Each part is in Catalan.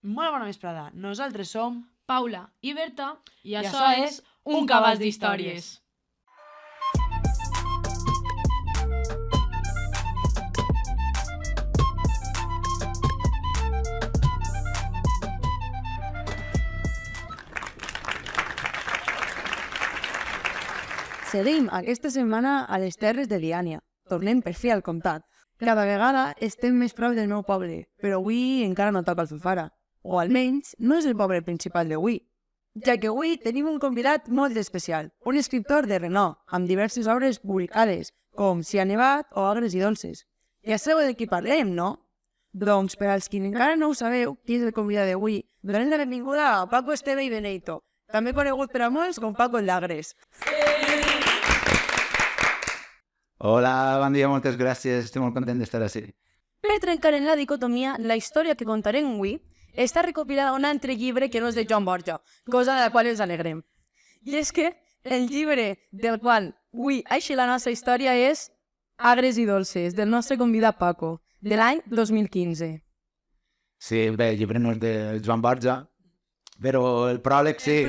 Molt bona vesprada. Nosaltres som... Paula i Berta, i I això és Un cabàs d'històries. Seguim aquesta setmana a les terres de Diània. Tornem per fi al comtat. Cada vegada estem més prop del meu poble, però avui encara no toca Alfafara. O almenys no és el poble principal d'avui, ja que avui tenim un convidat molt especial, un escriptor de renom, amb diverses obres publicades, com Si ha nevat o Agres i dolces. Ja sabeu de qui parlem, no? Doncs, per als qui encara no ho sabeu, qui és el convidat d'avui, donem la benvinguda a Paco Esteve i Beneito, també conegut per a molts com Paco el d'Agres. Hola, bon dia, moltes gràcies. Estic molt content d'estar ací. Per trencar en la dicotomia, la història que contarem avui està recopilada en un altre llibre que no és de Joan Borja, cosa de la qual ens alegrem. I és que el llibre del qual avui així la nostra història és Agres i dolces, del nostre convidat Paco, de l'any 2015. Sí, bé, el llibre no és de Joan Borja, però el pròleg sí.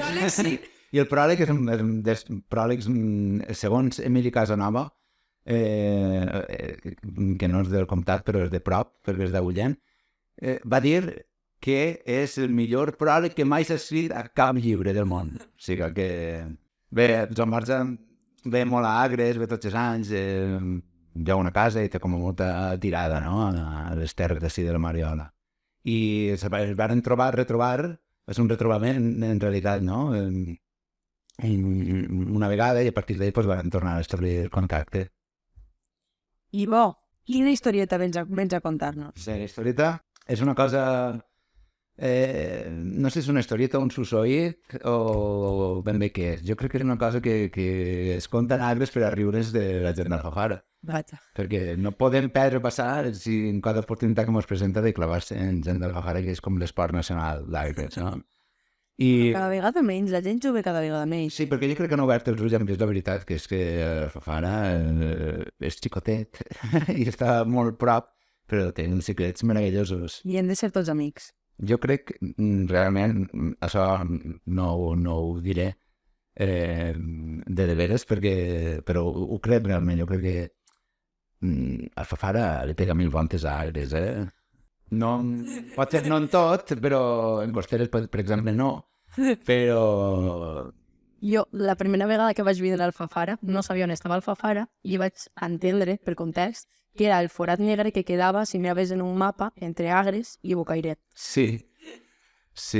I el pròleg és un dels pròlegs, segons Emili Casanova, que no és del comtat, però és de prop, perquè és d'Agullent, va dir que és el millor pròleg que mai s'ha escrit a cap llibre del món. O sigui que... Bé, Joan Borja ve molt a Agres, ve tots els anys, hi ha una casa i té com molta tirada, no?, a les terres d'ací de la Mariola. I es van retrobar, és un retrobament en realitat, no?, una vegada, i a partir d'ahir van tornar a establir el contacte. I bo, quina historieta vens a contar-nos? Sí, la historieta és una cosa... no sé si és una historieta o un sussoït o ben bé què és. Jo crec que és una cosa que es conta en Agres per a riure's de la gent d'Alfafara. Vaja. Perquè no podem perdre passar, si en cada oportunitat que ens presenta, de clavar-se en gent d'Alfafara, que és com l'esport nacional d'Agres, no? I... Cada vegada menys, la gent jove cada vegada menys. Sí, perquè jo crec que no ha obert els ulls amb la veritat, que és que Alfafara és xicotet i està molt prop, però té uns secrets meravellosos. I hem de ser tots amics. Jo crec, realment, això no ho diré de veres, però ho crec realment. Jo crec que Alfafara li pega 1000 voltes a Agres, No, pot ser no en tot, però en costeres, per exemple, no. Però... Jo, la primera vegada que vaig vindre a Alfafara, no sabia on estava Alfafara, i vaig entendre, per context, que era el forat negre que quedava, si miraves en un mapa, entre Agres i Bocairet. Sí,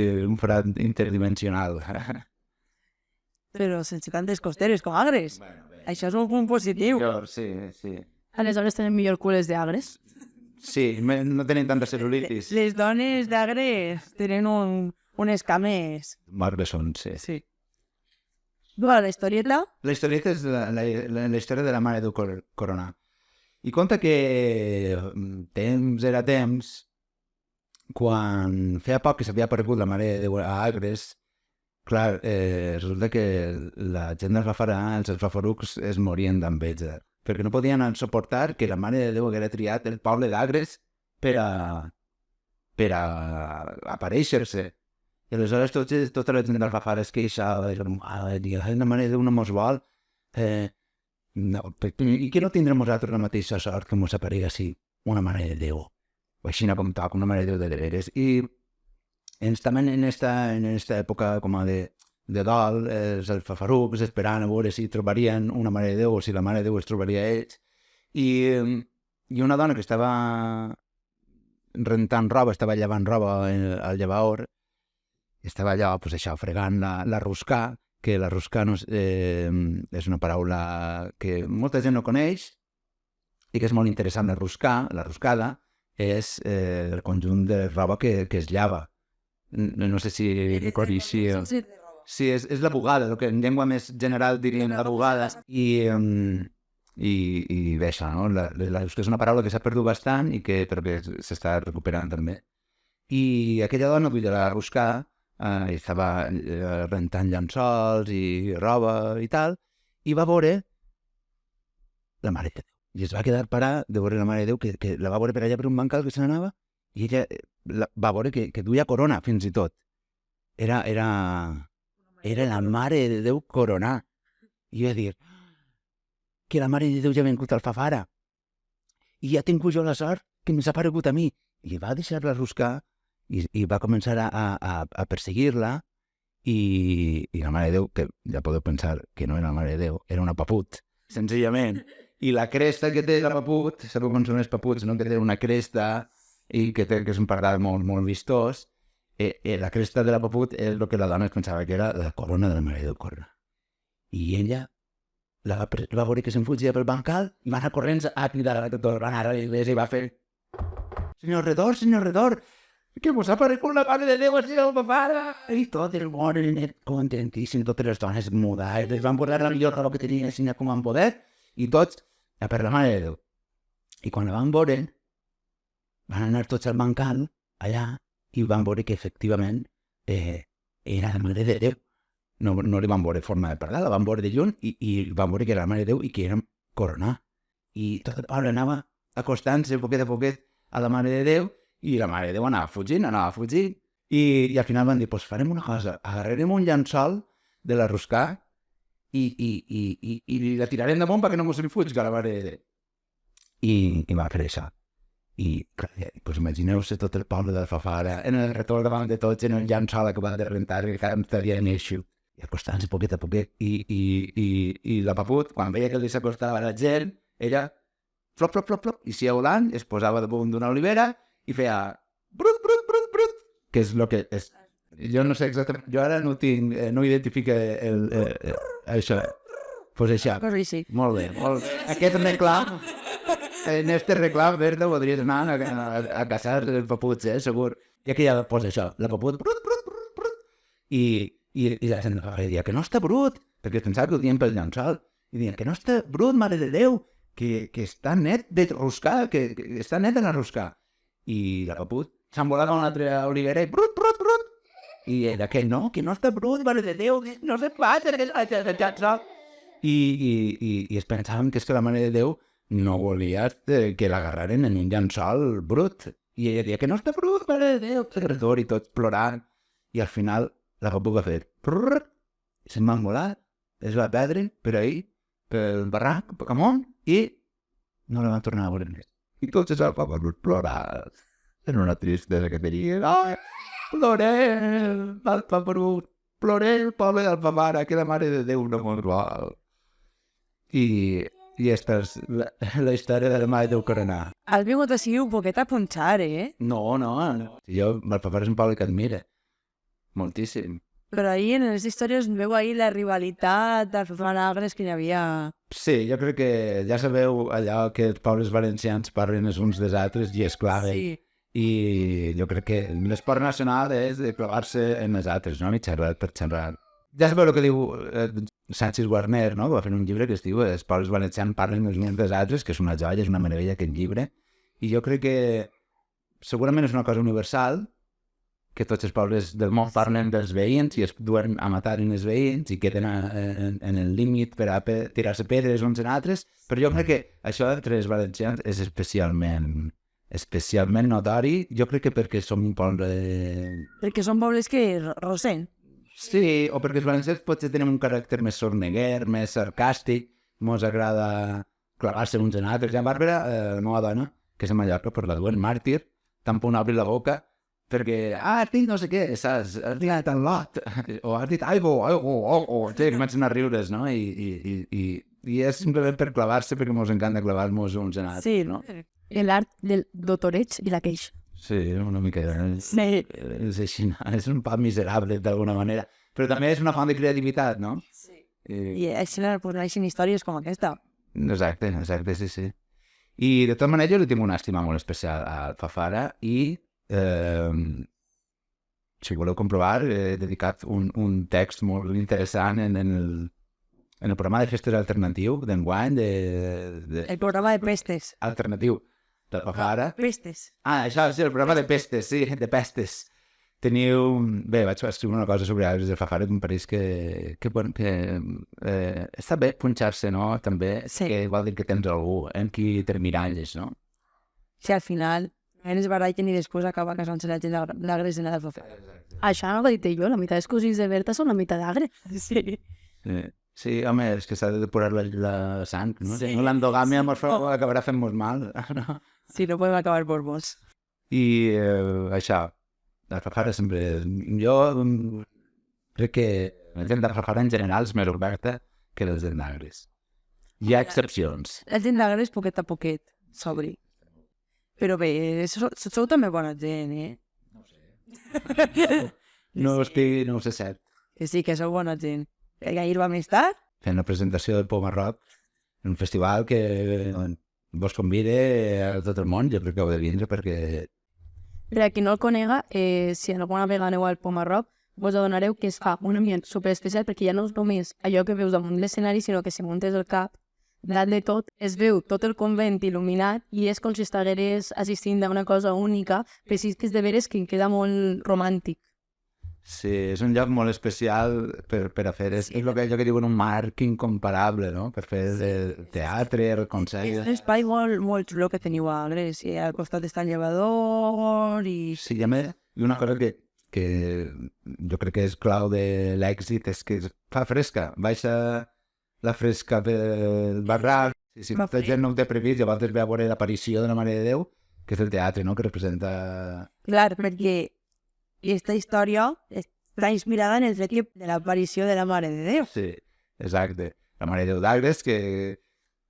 un forat interdimensional. Però sense tantes costeres com Agres. Això és un punt positiu. Sí. Aleshores tenen millor cules d'Agres. Sí, no tenen tanta cel·lulitis. Les dones d'Agres tenen unes cames... Marblesson, sí. Sí. Bueno, la historieta... La historieta és la història de la mare del Coronat. I conta que temps era temps, quan feia poc que s'havia aparegut la mare de Agres, clar, resulta que la gent d'Alfafara, els alfafarucs, es morien d'enveja, perquè no podien suportar que la Mare de Déu haguera triat el poble d'Agres per a aparèixer-se. I aleshores tota la gent d'Alfafara es queixava, la Mare de Déu no mos vol, i que no tindrem nosaltres la mateixa sort que mos aparega així una Mare de Déu, o així com toca, una Mare de Déu de veres. I estem en esta època com a de dol, els alfafarucs esperant a veure si trobarien una Mare de Déu o si la Mare de Déu es trobaria a ells. I una dona que estava rentant roba, estava llavant roba al llevaor, estava allà, pues, això, fregant la ruscà, que la ruscà és una paraula que molta gent no coneix i que és molt interessant. La ruscada, és el conjunt de roba que es llava. No sé si coneixia... Sí, és la bugada, el que en llengua més general dirien la bugada. I bé, això, no? És una paraula que s'ha perdut bastant i que però que s'està recuperant també. I aquella dona, duia la ruscada, estava rentant llençols i roba i tal, i va veure la Mare de Déu. I es va quedar parar de veure la Mare de Déu, que la va veure per allà per un bancal que se n'anava, I ella va veure que duia corona, fins i tot. Era la Mare de Déu Corona. I va dir que la Mare de Déu ja ha vingut al Alfafara. I ja tinc jo la sort que m'ha aparegut a mi. I va deixar-la ruscar i va començar a perseguir-la i la Mare de Déu, que ja podeu pensar que no era la Mare de Déu, era una paput, senzillament. I la cresta que té la paput, sabeu com són els paputs, no? Que té una cresta i que és un pardal molt, molt vistós. La cresta de la paput és el que la dona es pensava que era la corona de la Mare de Déu Corona. I ella va veure que se'n fugia pel bancal i va anar corrents a cridar a tot, va anar a l'església i va fer senyor Redor, que mos ha aparegut la Mare de Déu a ser el Alfafara. I tot el món contentíssim, totes les dones mudades, les van posar la millor roba que tenien així com van poder i tots a per la Mare de Déu. I quan la van veure, van anar tots al bancal allà i van veure que efectivament era la Mare de Déu. No li van veure forma de parlar, la van veure de lluny i van veure que era la Mare de Déu i que era corona. I tot el poble anava acostant-se poquet a poquet a la Mare de Déu i la Mare de Déu anava fugint i al final van dir, pues farem una cosa, agarrarem un llençol de la ruscà i la tirarem damunt perquè no mos en fuig la Mare de Déu. I va fer això. I pues imagineu-se tot el poble d'Alfafara en el retorn davant de tots en el llençol que va de rentar que estaria en eixo i acostant-se poquet a poquet i la paput, quan veia que li s'acostava la gent, ella flop, flop, flop, flop, i si eulant es posava damunt d'una olivera i feia brut, brut, brut, brut, que és el que és. Jo no sé exactament, jo ara no identifico això. Pues això. Sí. Molt bé, molt bé. Aquest reclam, en este reclam, Berta, podries anar a caçar els paputs, segur. I aquí ja posa això, la paput, brut, brut, brut, brut, i la gent deia que no està brut, perquè pensava que ho diem pel llençol, i deien que no està brut, Mare de Déu, que està net de ruscar, que està net de la ruscar. I la paput s'envolava a una altra olivera i brut, brut, brut. I era que no està brut, Mare de Déu, no se passa, I es pensaven que és que la Mare de Déu no volia que l'agarraren en un llençol brut. I ella deia que no està brut, Mare de Déu, i tots plorant. I al final la paput va fer se'n va envolar, es va perdre per ahir, pel barranc, per amunt, i no la van tornar a veure més. I tots els alfafars plorant. Era una tristesa que tenien. Ai, plorem, alfafarut, plorem el poble d'Alfafara, que la Mare de Déu no mos vol. I esta és la història de la Mare de Déu Corona. Has vingut així un poquet a punxar, No. Jo, Alfafara és un poble que admira. Moltíssim. Però ahí en les històries veu ahí la rivalitat d'Alfafara-Agres que hi havia... Sí, jo crec que ja sabeu allò que els pobles valencians parlen els uns dels altres i és clave. Sí. I jo crec que l'esport nacional és de clavar-se en els altres, no? I xerrar per xerrar. Ja sabeu el que diu Sánchez Guarner, no? Que va fer un llibre que es diu Els pobles valencians parlen els uns dels altres, que és una joia, és una meravella aquest llibre. I jo crec que segurament és una cosa universal, que tots els pobles del món parlen dels veïns i es duen a matar els veïns i queden en el límit per a tirar-se pedres uns en altres, però jo crec que això entre els valencians és especialment notori, jo crec que perquè som un poble... Perquè són pobles que rosen. Sí, o perquè els valencians potser tenen un caràcter més sorneguer, més sarcàstic, mos agrada clavar-se uns en altres. Ja Bàrbara, la meva dona, que és a Mallorca, per la duen màrtir, tampoc no obri la boca, perquè, has dit no sé què, saps? Has dit el lot, o has dit aigo, sí, comencen a riure's, no? I és simplement per clavar-se, perquè mos encanta clavar-nos uns en altres, Sí, no? L'art del dotoreig i la queix. Sí, una mica... Sí. És així, és un poc miserable, d'alguna manera. Però també és una font de creativitat, no? Sí. I així naixen històries com aquesta. Exacte, sí. I de tota manera jo li tinc una estima molt especial a Alfafara i si voleu comprovar he dedicat un text molt interessant en el programa de festes alternatiu d'enguany El programa de pestes. alternatiu d'Alfafara. Pestes. Això sí, el programa de pestes, sí, de pestes. Teniu... Bé, vaig escriure una cosa sobre arbres d'Alfafara que em pareix que està bé punxar-se, no? També, Sí. que igual dir que tens algú en qui te miralles, no? Si al final Es barallen i després acaba casant-se la gent d'Agres en l'Albufera. Això no ho he dit jo, la meitat dels cosins de Berta són la meitat d'Agres. Sí. Sí, home, és que s'ha de depurar la sang, no? Si no l'endogàmia acabarà fent-nos mal, no? Sí, no podem acabar por vos. I això, l'Alfafara sempre... Jo crec que la gent d'Alfafara en general és més oberta que la gent d'Agres. Hi ha excepcions. La gent d'Agres poquet a poquet s'obri. Però bé, sou també bona gent, eh? No ho sé cert. Que sí, que sou bona gent. Que ahir vam estar? Fent la presentació del Poma Rock, un festival que vos convida a tot el món, jo crec que heu de vindre perquè... Per a qui no el conega, si alguna vegada aneu al Poma Rock, vos adonareu que es fa un ambient superespecial perquè ja no és només allò que veus damunt l'escenari, sinó que si muntes el cap, dalt de tot, es veu tot el convent il·luminat i és com si estigueres assistint a una cosa única, però sí que és de veres que queda molt romàntic. Sí, és un lloc molt especial per a fer... És el que diuen un marc incomparable, no? Per fer el teatre, el concert... És un espai molt xulo que teniu a Agres. I al costat està el llevador i... Sí, i a més, una cosa que jo crec que és clau de l'èxit és que fa fresca. Baixa la fresca pel barranc. Si la gent no ho té previst, llavors ve a veure l'aparició de la Mare de Déu, que és el teatre, no?, que representa... Clar, perquè aquesta història està inspirada en el fet de l'aparició de la Mare de Déu. Sí, exacte. La Mare de Déu d'Agres, que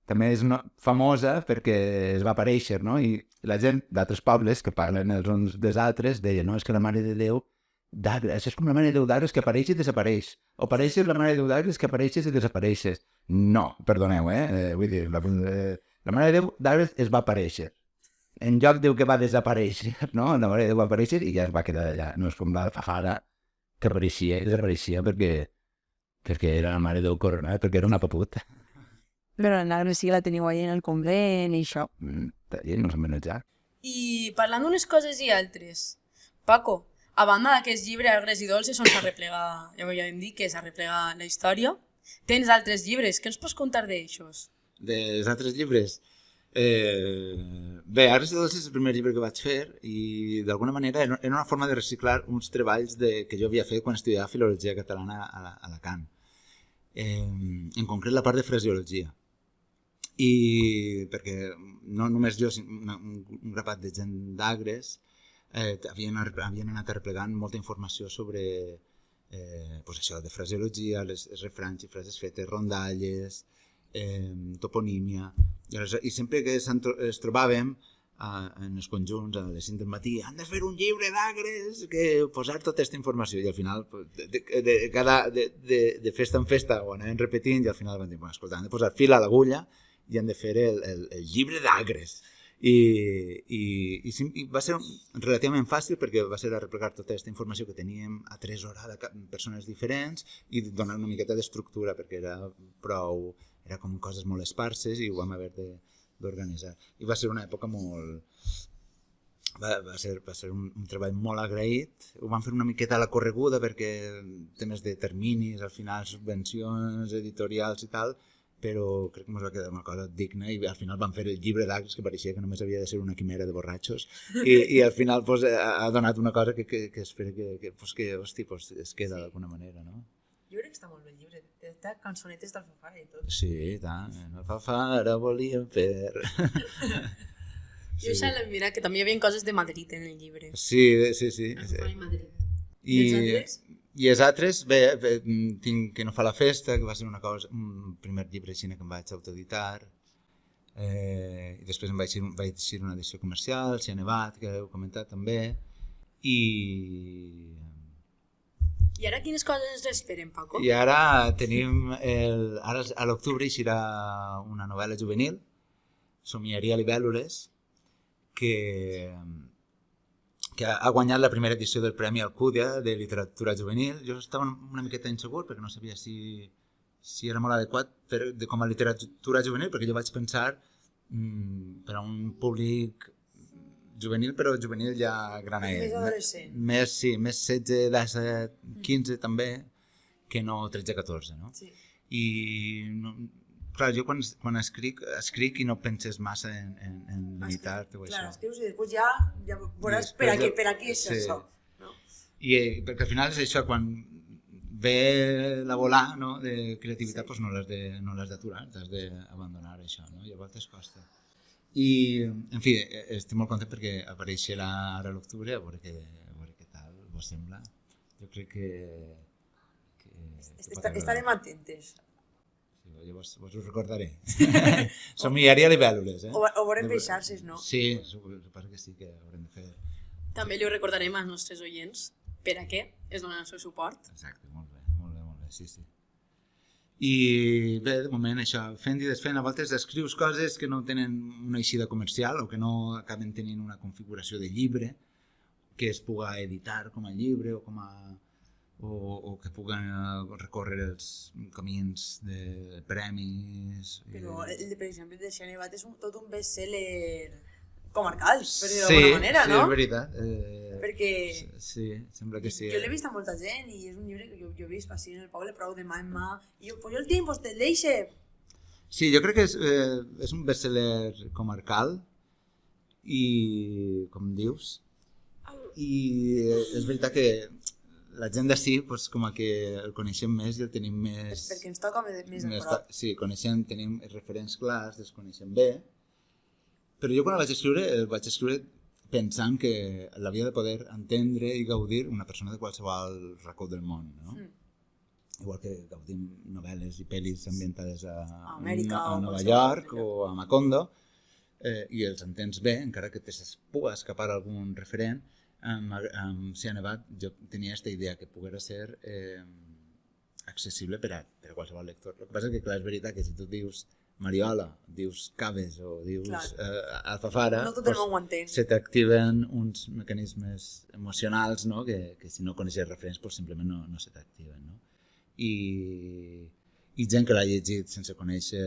també és famosa perquè es va aparèixer, no? I la gent d'altres pobles que parlen els uns dels altres deien, no, és que la Mare de Déu d'Agres, és com la Mare de Déu d'Agres que apareix i desapareix. O apareixes la Mare de Déu d'Agres que apareixes i desapareixes. No, perdoneu, vull dir, la Mare de Déu d'Agres es va aparèixer. En lloc diu que va desaparèixer, no? La Mare de Déu va aparèixer i ja es va quedar allà. No és com l'Alfafara que apareixia i desapareixia perquè era la Mare de Déu coronada, perquè era una paputa. Però en Agres sí que la teniu allà en el convent i això. Allà no s'han menjat. I parlant d'unes coses i altres, Paco, a banda d'aquest llibre Agres i Dolces on s'arreplega, ja vam dir que s'arreplega la història, tens altres llibres, què ens pots contar d'eixos? Dels altres llibres? Bé, Agres i Dolces és el primer llibre que vaig fer i d'alguna manera era una forma de reciclar uns treballs que jo havia fet quan estudiava filologia catalana a Alacant. En concret la part de frasiologia. I perquè no només jo, sinó un grapat de gent d'Agres havien anat arreplegant molta informació sobre això de fraseologia, els refranys i frases fetes, rondalles, toponímia, i sempre que es trobàvem en els conjunts a les 5 del matí, han de fer un llibre d'Agres que posar tota aquesta informació, i al final de festa en festa ho anàvem repetint i al final vam dir, escolta, han de posar fil a l'agulla i han de fer el llibre d'Agres. I va ser relativament fàcil perquè va ser arreplegar tota aquesta informació que teníem a 3 hores de persones diferents i donar una miqueta d'estructura perquè era com coses molt esparses i ho vam haver d'organitzar. I va ser una època molt... Va ser un treball molt agraït. Ho vam fer una miqueta a la correguda perquè temes de terminis, al final subvencions editorials i tal, però crec que ens va quedar una cosa digna i al final vam fer el llibre d'Agres que pareixia que només havia de ser una quimera de borratxos i al final ha donat una cosa que espero que es queda d'alguna manera, no? Jo crec que està molt bé el llibre, té cançonetes d'Alfafara i tot. Sí, tant, Alfafara volíem fer... Jo s'ha de mirar que també hi havia coses de Madrid en el llibre. Sí. Alfafara i Madrid. I els altres? I els altres, bé, tinc Que no fa la festa, que va ser un primer llibre així que em vaig autoeditar, i després em vaig eixir una edició comercial, Si ha nevat, que heu comentat també, I ara quines coses ens esperen, Paco? I ara tenim, ara a l'octubre eixirà una novel·la juvenil, Somiaria libèl·lules, que ha guanyat la primera edició del Premi Alcúdia de literatura juvenil. Jo estava una miqueta insegur perquè no sabia si era molt adequat com a literatura juvenil, perquè jo vaig pensar per a un públic juvenil, però juvenil ja granaet. Més adolescent. Més 16, 17, 15 també, que no 13-14, no? Sí. I Clar, jo quan escric i no penses massa en limitar-te o Clar, això. escrius i després ja veuràs per a què és això. No? I perquè al final és això, quan ve la volar, no, de creativitat, doncs no l'has d'aturar, t'has d'abandonar això, no? I a voltes costa. I, en fi, estic molt content perquè apareixerà ara a l'octubre, a veure què tal vos sembla. Jo crec que Estarem atentes. Llavors vos ho recordaré. Somiaria de veure-les, O veurem per xarxes, no? Sí, suposo que sí que haurem de fer. També li ho recordarem als nostres oients per a què es donen el seu suport. Exacte, molt bé, sí. I bé, de moment això, fent i desfent, a voltes escrius coses que no tenen una eixida comercial o que no acaben tenint una configuració de llibre que es puga editar com a llibre o que puguen recórrer els camins de premis. Però, per exemple, el de Xenevat és tot un best-seller comarcal, per dir Sí, d'alguna manera, no? és veritat. Perquè Sí, sembla que sí. jo l'he vist a molta gent i és un llibre que jo he vist passi en el poble prou de mà en mà i jo el tinc, pues te'l deixe. Sí, jo crec que és un best-seller comarcal i, com dius, i és veritat que la gent d'ací, doncs, com que el coneixem més i el tenim més... Perquè ens toca més a prop. Sí, tenim referents clars, els coneixem bé, però jo quan el vaig escriure pensant que l'havia de poder entendre i gaudir una persona de qualsevol racó del món, no? Igual que gaudim novel·les i pel·lis ambientades a Amèrica a o Nova qualsevol York lloc. o a Macondo, i els entens bé, encara que te puga escapar algun referent. Amb Sia Nevat jo tenia aquesta idea que poguera ser accessible per a qualsevol lector. El que passa és que, clar, és veritat que si tu dius Mariola, dius Caves o dius Alfafara, No tot el món ho entén. se t'activen uns mecanismes emocionals, no? que si no coneixes referents doncs simplement no se t'activen. No? I gent que l'ha llegit sense conèixer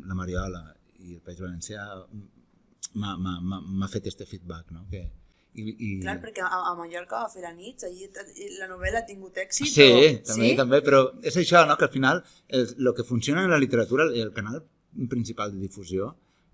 la Mariola i el País Valencià m'ha fet este feedback, no? Clar, perquè a Mallorca va fer la nit, allí la novel·la ha tingut èxit. Sí, també, però és això, no? Que al final el que funciona en la literatura, el canal principal de difusió,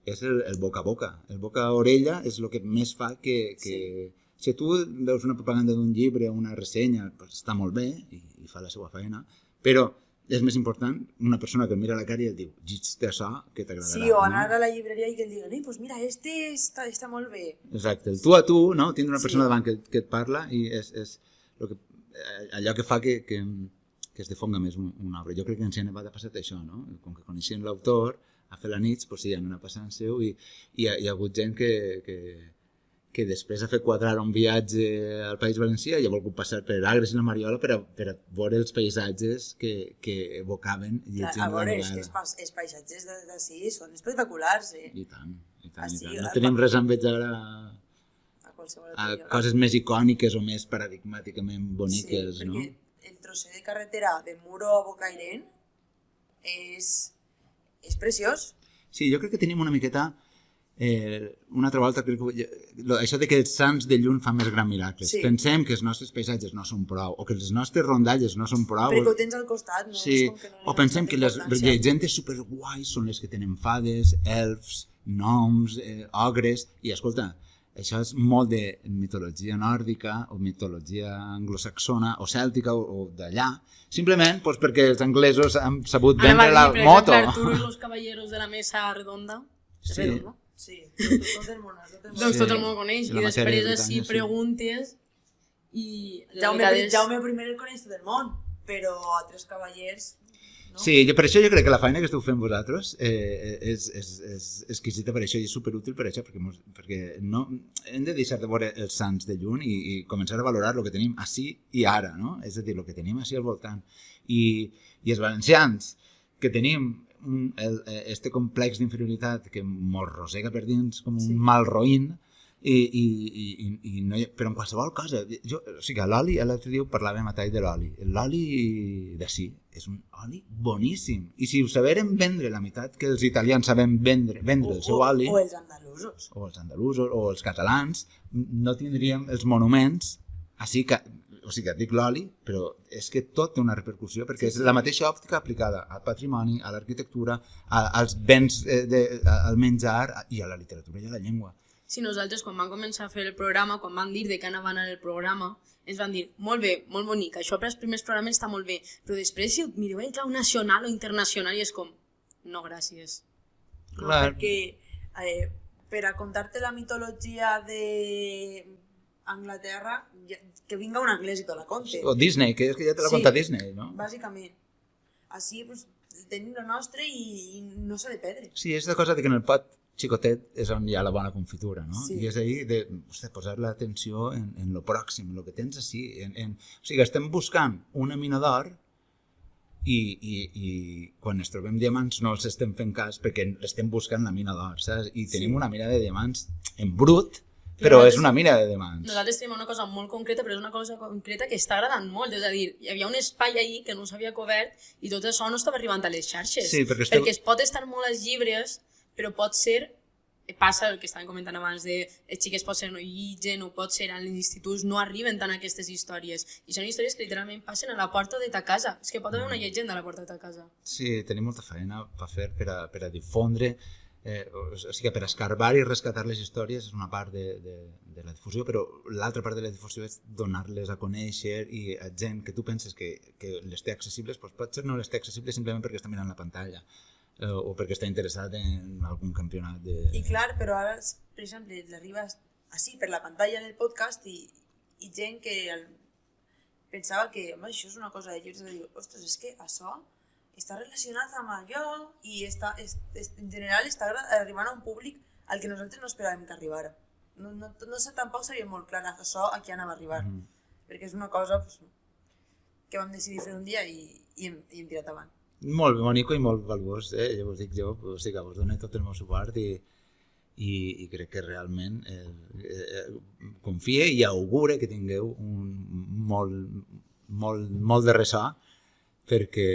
és el boca a boca. El boca a orella és el que més fa que si tu veus una propaganda d'un llibre o una ressenya, doncs està molt bé i fa la seva feina, però és més important una persona que el mira a la cara i el diu llegeix això que t'agradarà. Sí, o anar a la llibreria i que el diguen pues mira, este està molt bé. Exacte, el tu a tu, no? Tindre una persona davant que et parla i és allò que fa que es difonga més una obra. Jo crec que en Sia Nevat ha passat això, no? Com que coneixien l'autor, a fer la nit, doncs sí, han anat passant seu i hi ha hagut gent que després ha fet quadrar un viatge al País Valencià i ha volgut passar per Agres i la Mariola per a veure els paisatges que evocaven llegint la novel·la. A veure, és que els paisatges d'ací són espectaculars, I tant. Sí, No tenim res a envejar a coses més icòniques o més paradigmàticament boniques, no? Sí, perquè el trosset de carretera de Muro a Bocairent és preciós. Sí, jo crec que tenim una miqueta una altra volta, això de que els sants de lluny fan més grans miracles. Sí. Pensem que els nostres paisatges no són prou, o que les nostres rondalles no són prou. Perquè ho tens al costat, no? Sí, o pensem que les llegendes superguais són les que tenen fades, elfs, gnoms, ogres, i escolta, això és molt de mitologia nòrdica o mitologia anglosaxona o cèltica o d'allà, simplement doncs, perquè els anglesos han sabut vendre la moto. Per exemple, Arturo i los caballeros de la mesa redonda. Sí. Redonda. Sí, tot el món. Doncs tot el món coneix. La I matèria després britànica, així sí. preguntes i... Jaume I el coneix tot el món, però altres cavallers... No? Sí, per això jo crec que la feina que esteu fent vosaltres és exquisita per això i és superútil per això, perquè no, hem de deixar de veure els sants de lluny i començar a valorar el que tenim ací i ara, no? És a dir, el que tenim ací al voltant. I els valencians que tenim este complex d'inferioritat que mos rosega per dins com un mal roïn i no, però en qualsevol cosa o sigui, l'oli, l'altre dia parlàvem a tall de l'oli. L'oli d'ací és un oli boníssim i si ho sabérem vendre la meitat que els italians sabem vendre el seu oli o els andalusos o els catalans no tindríem els monuments així que, o o sigui, et dic l'oli, però és que tot té una repercussió, perquè és la mateixa òptica aplicada al patrimoni, a l'arquitectura, als béns, al menjar i a la literatura i a la llengua. Si nosaltres, quan vam començar a fer el programa, quan vam dir de què anava a anar el programa, ens van dir, molt bé, molt bonic, això per als primers programes està molt bé, però després si ho mireu en clau nacional o internacional i és com, no, gràcies. No, Clar. perquè per a contar-te la mitologia d'Anglaterra, que vinga un anglès i te la conte. O Disney, que és que ja te la conta Disney, no? Bàsicament. Així pues, tenim el nostre i no s'ha de perdre. Sí, és la cosa de que en el pot xicotet és on hi ha la bona confitura, no? Sí. I és ahir de posar l'atenció en lo pròxim, en lo que tens així. O sigui, estem buscant una mina d'or i quan ens trobem diamants no els estem fent cas perquè estem buscant la mina d'or, saps? I tenim una mina de diamants en brut, però és una mina de diamants. Nosaltres tenim una cosa molt concreta, però és una cosa concreta que està agradant molt. És a dir, hi havia un espai ahí que no s'havia cobert i tot això no estava arribant a les xarxes. Sí, perquè es pot estar molt als llibres, però pot ser, passa el que estàvem comentant abans, de les xiques pot ser no llitgen o pot ser als instituts no arriben tant a aquestes històries. I són històries que literalment passen a la porta de ta casa. És que pot haver una llegenda a la porta de ta casa. Sí, tenim molta feina per fer per a difondre, o sigui, per escarbar i rescatar les històries és una part de la difusió, però l'altra part de la difusió és donar-les a conèixer i a gent que tu penses que les té accessibles, doncs potser no les té accessibles simplement perquè està mirant la pantalla o perquè està interessat en algun campionat de... I clar, però ara, per exemple, l'arribes així per la pantalla en el podcast i gent que pensava que home, això és una cosa de llibres, de dir, ostres, és que això està relacionat amb allò i en general està arribant a un públic al que nosaltres no esperàvem que arribara. No sé, tampoc sabia molt clar això a qui anava a arribar, perquè és una cosa pues, que vam decidir fer un dia i hem tirat avant. Molt bonico i molt valuós, ja us dic jo, o sigui, us dono tot el meu suport i crec que realment confie i augure que tingueu un molt de ressò perquè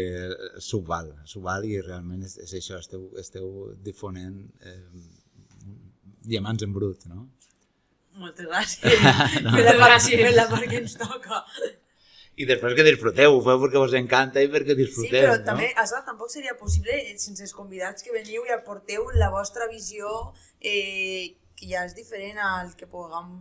s'ho val i realment és això, esteu difonent diamants en brut, no? Moltes gràcies. Per la part que ens toca. I després que disfruteu, ho feu perquè us encanta i perquè disfruteu, sí, però no? també això tampoc seria possible sense els convidats que veniu i aporteu la vostra visió que ja és diferent al que puguem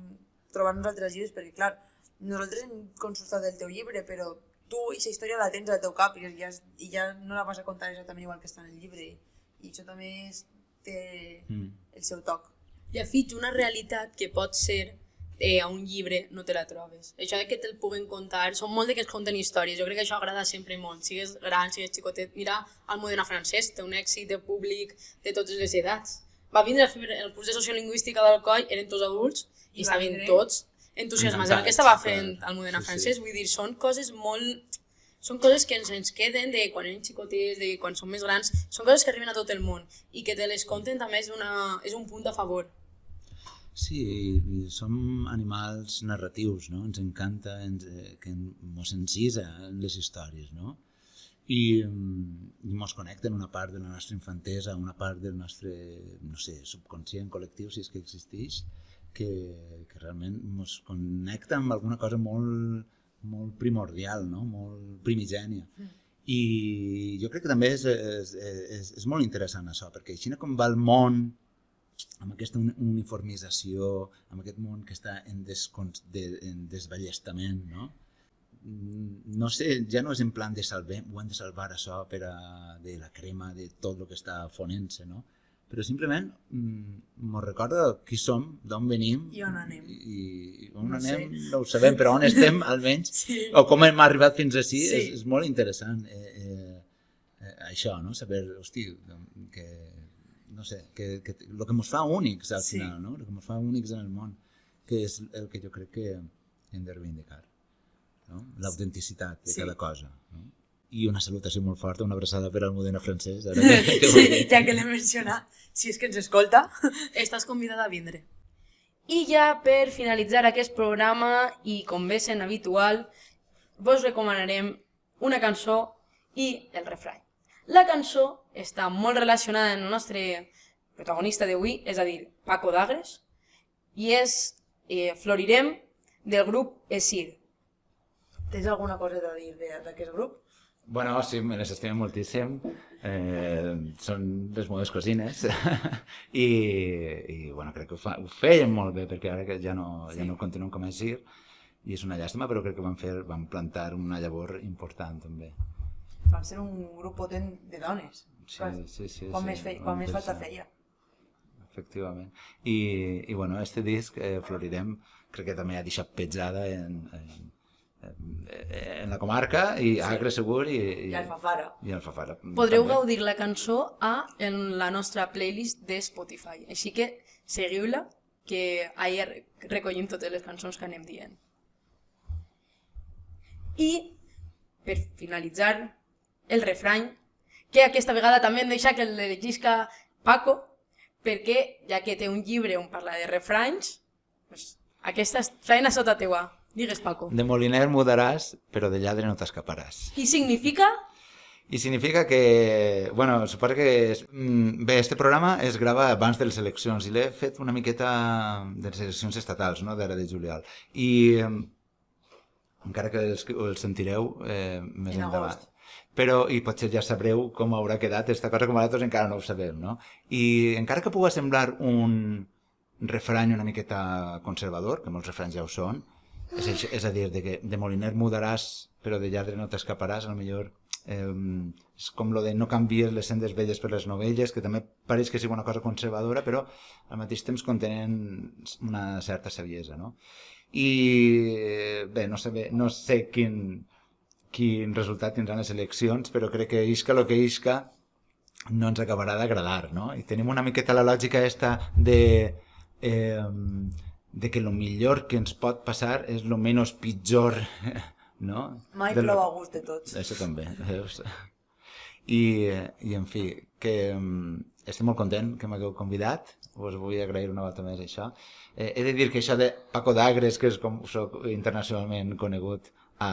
trobar nosaltres als llibres, perquè clar, nosaltres hem consultat el teu llibre, però tu aquesta història la tens al teu cap i ja no la vas a contar exactament igual que està en el llibre i això també té el seu toc. I afig una realitat que pot ser a un llibre no te la trobes. Això de que te'l puguen contar, són molt de que es conten històries, jo crec que això agrada sempre molt, sigues gran, sigues xicotet, mira Almudena Francesc, té un èxit de públic de totes les edats. Va vindre a fer el curs de sociolingüística d'Alcoi, eren tots adults i estaven tots entusiasmats amb el que estava fent Almudena Francesc, vull dir, són coses molt... Són coses que ens queden de quan eren xicotets, de quan som més grans, són coses que arriben a tot el món i que te les conten també és un punt a favor. Sí, i som animals narratius, no? Ens encanta que ens encisa en les històries, no? I ens connecten una part de la nostra infantesa, una part del nostre, no sé, subconscient col·lectiu, si és que existeix, que realment ens connecta amb alguna cosa molt primordial, no? Molt primigènia. I jo crec que també és molt interessant això, perquè així com va el món amb aquesta uniformització, amb aquest món que està en desballestament, no? No sé, ja no és en plan de ho hem de salvar això de la crema de tot el que està fonent-se, no? Però simplement ens recorda qui som, d'on venim i on anem. I on anem no ho sabem, però on estem almenys, o com hem arribat fins ací, és molt interessant això, no? Saber, hosti, que no sé, el que ens fa únics al final, no? El que ens fa únics en el món, que és el que jo crec que hem de reivindicar, no? L'autenticitat de cada cosa, no? I una salutació molt forta, una abraçada per Almudena Francesc. Sí, ja que l'he mencionat, si és que ens escolta, estàs convidada a vindre. I ja per finalitzar aquest programa, i com bé sent habitual, vos recomanarem una cançó i el refrany. La cançó està molt relacionada amb el nostre protagonista d'avui, és a dir, Paco d'Agres, i és Florirem del grup Esir. Tens alguna coseta a dir d'aquest grup? Bueno, sí, me les estimem moltíssim. Són les meves cosines. I bueno, crec que ho feien molt bé, perquè ara que ja no continuen com a gir. I és una llàstima, però crec que van plantar una llavor important, també. Van ser un grup potent de dones. Sí. Quan més falta feia. Efectivament. I bueno, este disc, Florirem, crec que també ha deixat petjada en la comarca, i Agres segur, i Alfafara. Podreu gaudir la cançó en la nostra playlist de Spotify, així que seguiu-la, que allà recollim totes les cançons que anem dient. I, per finalitzar, el refrany, que aquesta vegada també em deixa que el llegisca Paco, perquè ja que té un llibre on parla de refranys, pues, aquesta és feina sota teua. Digues, Paco. De moliner mudaràs, però de lladre no t'escaparàs. I significa? I significa que, bueno, suposo que... Bé, este programa es grava abans de les eleccions i l'he fet una miqueta de les eleccions estatals, no?, d'ara de juliol. I encara que el sentireu més endavant. Però, i potser ja sabreu com haurà quedat aquesta cosa, com nosaltres encara no ho sabem, no? I encara que pugui semblar un refrany una miqueta conservador, que molts refranys ja ho són, és a dir, que de moliner mudaràs, però de lladre no t'escaparàs, potser és com lo de no canvies les sendes velles per les novelles, que també pareix que sigui una cosa conservadora, però al mateix temps contenen una certa saviesa, no? I bé, no sé quin resultat tindran les eleccions, però crec que isca el que isca no ens acabarà d'agradar, no? I tenim una miqueta la lògica esta de que el millor que ens pot passar és el menys pitjor, no? Mai plou a gust de tots. Això també, veus? I en fi, que estic molt content que m'hagueu convidat, us vull agrair una volta més això. He de dir que això de Paco d'Agres, que és com soc internacionalment conegut a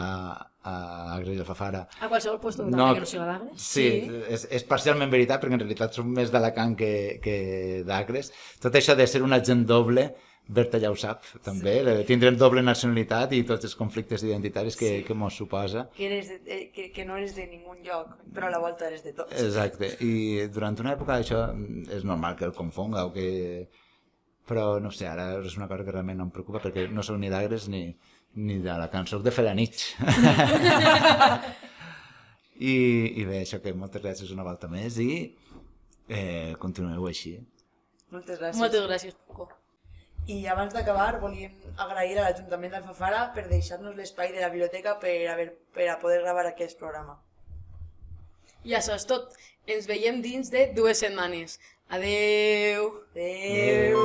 Agres i Alfafara... A qualsevol lloc també que no siga d'Agres? Sí, és parcialment veritat, perquè en realitat som més d'Alacant que d'Agres. Tot això de ser un agent doble, Berta ja ho sap, també, tindrem doble nacionalitat i tots els conflictes identitaris que mos suposa. Que no eres de ningú lloc, però a la volta eres de tots. Exacte, i durant una època això és normal que el confonga o que... Però no sé, ara és una cosa que realment no em preocupa perquè no soc ni d'Agres ni d'Alacant, soc de Felanitx. I bé, això que moltes gràcies una volta més i continueu així. Moltes gràcies. Moltes gràcies, Paco. I abans d'acabar volíem agrair a l'Ajuntament d'Alfafara per deixar-nos l'espai de la biblioteca per a poder gravar aquest programa. I això és tot. Ens veiem dins de 2 setmanes. Adeu! Adeu!